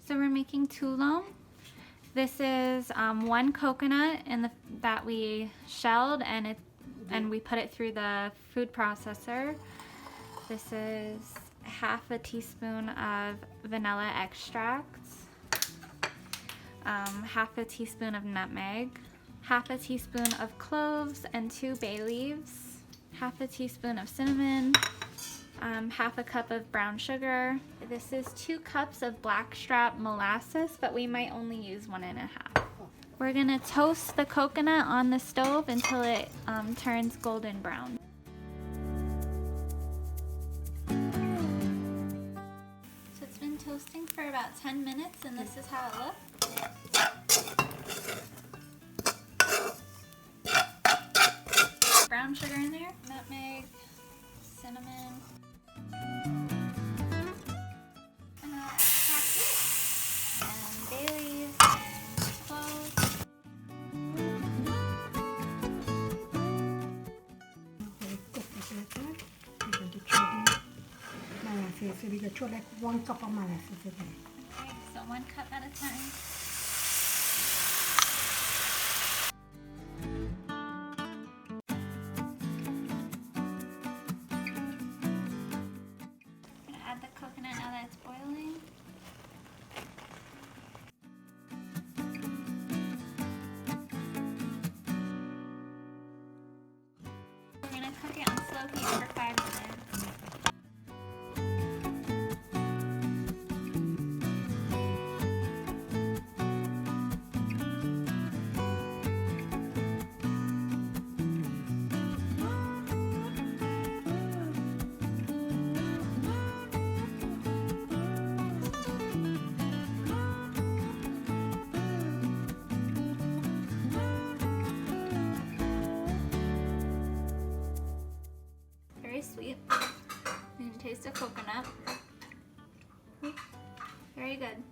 So we're making Toolum. This is one coconut that we shelled and we put it through the food processor. This is half a teaspoon of vanilla extract, half a teaspoon of nutmeg, half a teaspoon of cloves and 2 bay leaves, half a teaspoon of cinnamon, half a cup of brown sugar. This is 2 cups of blackstrap molasses, but we might only use 1.5. We're gonna toast the coconut on the stove until it turns golden brown. So it's been toasting for about 10 minutes and this is how it looks. Brown sugar in there, nutmeg, cinnamon, and bay leaves and cloves. So we got like 1 cup of molasses a day. Okay, so 1 cup at a time. I'm gonna add the coconut now that it's boiling. We're gonna cook it on slow heat for 5 minutes. Very sweet. You can taste the coconut. Very good.